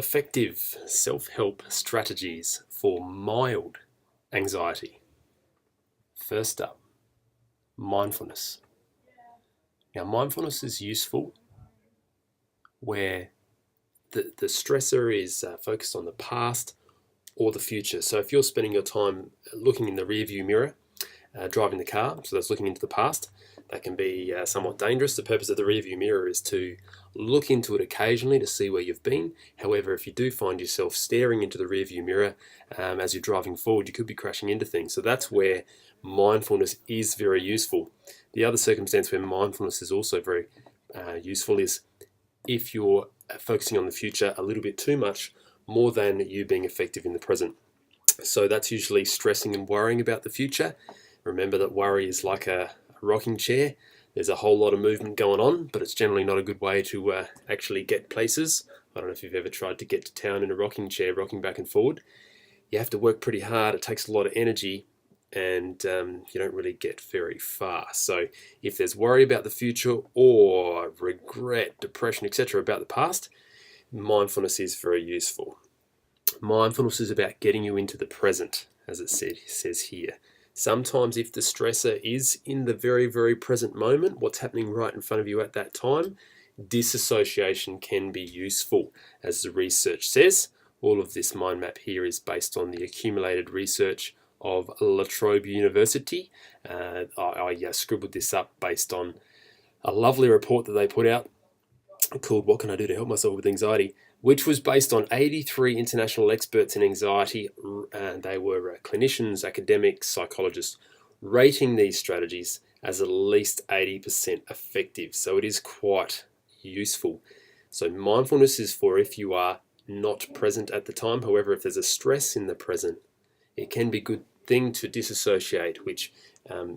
Effective self-help strategies for mild anxiety. First up, mindfulness. Now, mindfulness is useful where the stressor is focused on the past or the future. So if you're spending your time looking in the rear view mirror, driving the car, so that's looking into the past, that can be somewhat dangerous. The purpose of the rear view mirror is to look into it occasionally to see where you've been. However, if you do find yourself staring into the rear view mirror as you're driving forward, you could be crashing into things. So that's where mindfulness is very useful. The other circumstance where mindfulness is also very useful is if you're focusing on the future a little bit too much, more than you being effective in the present. So that's usually stressing and worrying about the future. Remember that worry is like a rocking chair. There's a whole lot of movement going on, but it's generally not a good way to actually get places. I don't know if you've ever tried to get to town in a rocking chair, rocking back and forward. You have to work pretty hard. It takes a lot of energy, and you don't really get very far. So if there's worry about the future or regret, depression, etc. about the past, mindfulness is very useful. Mindfulness is about getting you into the present, as it says here. Sometimes if the stressor is in the very, very present moment, what's happening right in front of you at that time, disassociation can be useful. As the research says, all of this mind map here is based on the accumulated research of La Trobe University. I scribbled this up based on a lovely report that they put out called What Can I Do to Help Myself with Anxiety, which was based on 83 international experts in anxiety. They were clinicians, academics, psychologists, rating these strategies as at least 80% effective. So it is quite useful. So mindfulness is for if you are not present at the time. However, if there's a stress in the present, it can be a good thing to disassociate, which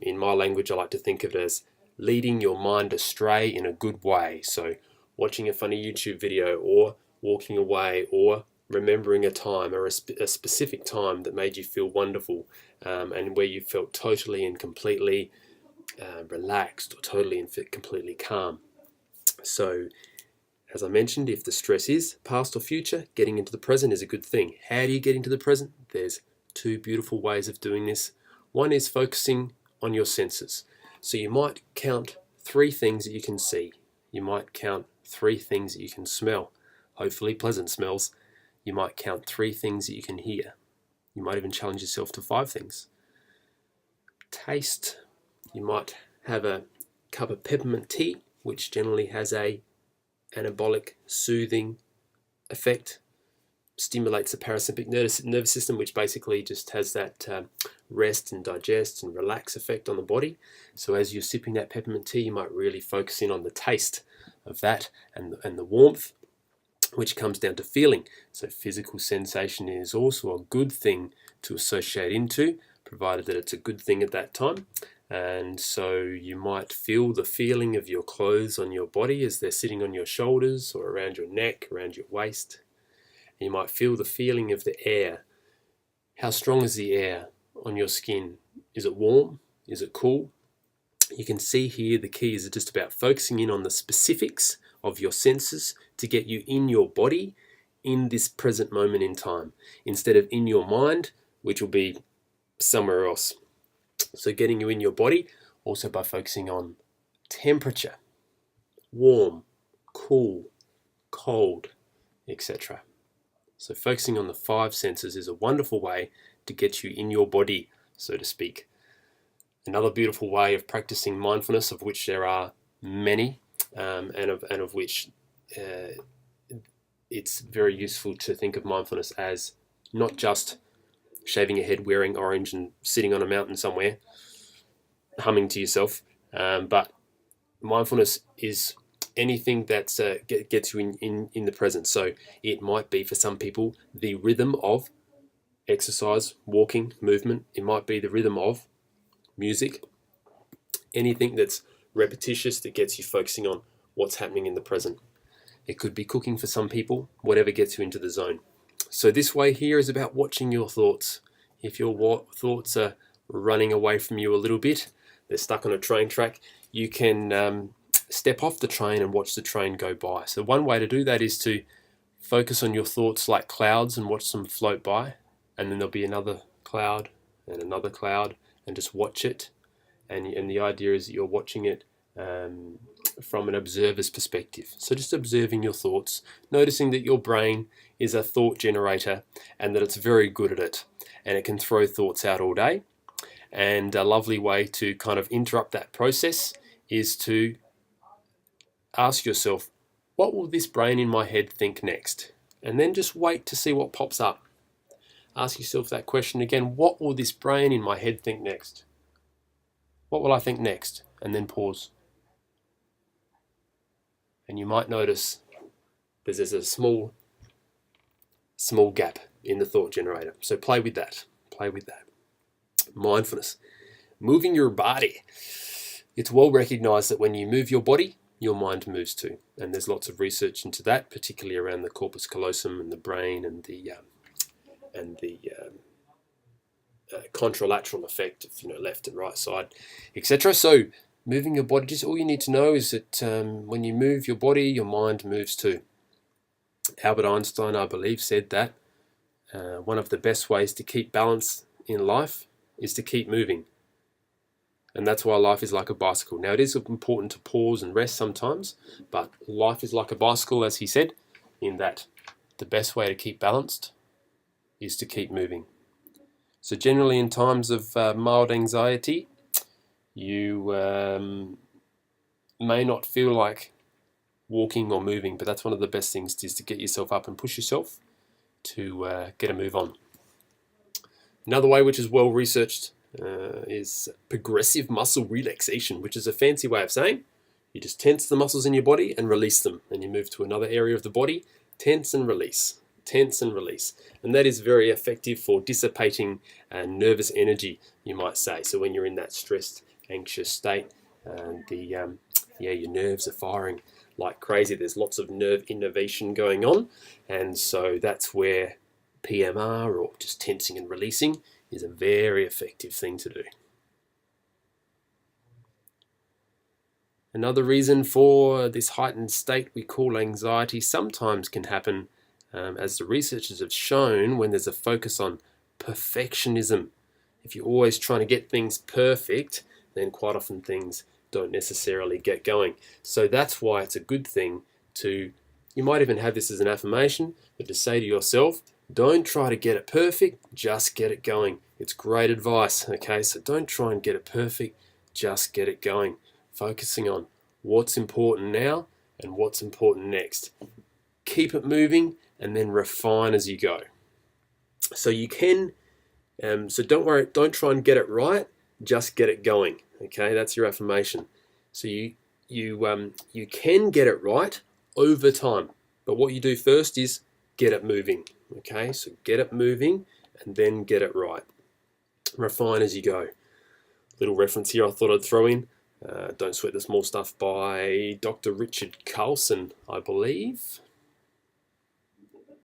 in my language I like to think of it as leading your mind astray in a good way. So watching a funny YouTube video, or walking away, or remembering a time or a specific time that made you feel wonderful, and where you felt totally and completely relaxed, or totally and completely calm. So as I mentioned, if the stress is past or future, getting into the present is a good thing. How do you get into the present? There's two beautiful ways of doing this. One is focusing on your senses. So you might count 3 things that you can see. You might count 3 things that you can smell, hopefully pleasant smells. You might count 3 things that you can hear. You might even challenge yourself to 5 things. Taste. You might have a cup of peppermint tea, which generally has a anabolic, soothing effect. Stimulates the parasympathetic nervous system, which basically just has that rest and digest and relax effect on the body. So as you're sipping that peppermint tea, you might really focus in on the taste of that and the warmth, which comes down to feeling. So physical sensation is also a good thing to associate into, provided that it's a good thing at that time. And so you might feel the feeling of your clothes on your body as they're sitting on your shoulders or around your neck, around your waist. You might feel the feeling of the air. How strong is the air on your skin? Is it warm? Is it cool? You can see here the key is just about focusing in on the specifics of your senses to get you in your body in this present moment in time, instead of in your mind, which will be somewhere else. So getting you in your body also by focusing on temperature, warm, cool, cold, etc. So focusing on the 5 senses is a wonderful way to get you in your body, so to speak. Another beautiful way of practicing mindfulness, of which there are many, and of which it's very useful to think of mindfulness as not just shaving your head, wearing orange, and sitting on a mountain somewhere, humming to yourself, but mindfulness is anything that gets you in the present. So it might be for some people the rhythm of exercise, walking, movement. It might be the rhythm of music. Anything that's repetitious that gets you focusing on what's happening in the present. It could be cooking for some people, whatever gets you into the zone. So this way here is about watching your thoughts. If your thoughts are running away from you a little bit, they're stuck on a train track, you can step off the train and watch the train go by. So one way to do that is to Focus on your thoughts like clouds and watch them float by, and then there'll be another cloud and another cloud, and just watch it. And the idea is that you're watching it from an observer's perspective. So just observing your thoughts, noticing that your brain is a thought generator and that it's very good at it, and it can throw thoughts out all day. And a lovely way to kind of interrupt that process is to ask yourself, what will this brain in my head think next? And then just wait to see what pops up. Ask yourself that question again, what will this brain in my head think next? What will I think next? And then pause. And you might notice there's a small gap in the thought generator. So play with that. Play with that. Mindfulness. Moving your body. It's well recognized that when you move your body, your mind moves too. And there's lots of research into that, particularly around the corpus callosum and the brain and the contralateral effect of left and right side, etc. So moving your body, just all you need to know is that when you move your body, your mind moves too. Albert Einstein, I believe, said that one of the best ways to keep balance in life is to keep moving. And that's why life is like a bicycle. Now, it is important to pause and rest sometimes, but life is like a bicycle, as he said, in that the best way to keep balanced is to keep moving. So generally in times of mild anxiety, you may not feel like walking or moving, but that's one of the best things is to get yourself up and push yourself to get a move on. Another way which is well researched is progressive muscle relaxation, which is a fancy way of saying you just tense the muscles in your body and release them, and you move to another area of the body, tense and release, tense and release. And that is very effective for dissipating nervous energy, you might say. So when you're in that stressed, anxious state, and your nerves are firing like crazy, there's lots of nerve innervation going on, and so that's where PMR, or just tensing and releasing, is a very effective thing to do. Another reason for this heightened state we call anxiety sometimes can happen, as the researchers have shown, when there's a focus on perfectionism. If you're always trying to get things perfect, then quite often things don't necessarily get going. So that's why it's a good thing to, you might even have this as an affirmation, but to say to yourself, don't try to get it perfect, just get it going. It's great advice, okay? So don't try and get it perfect, just get it going. Focusing on what's important now and what's important next. Keep it moving and then refine as you go. So you can, so don't worry, don't try and get it right, just get it going, okay? That's your affirmation. So you can get it right over time, but what you do first is get it moving. Okay, so get it moving and then get it right. Refine as you go. Little reference here I thought I'd throw in. Don't Sweat the Small Stuff by Dr. Richard Carlson, I believe.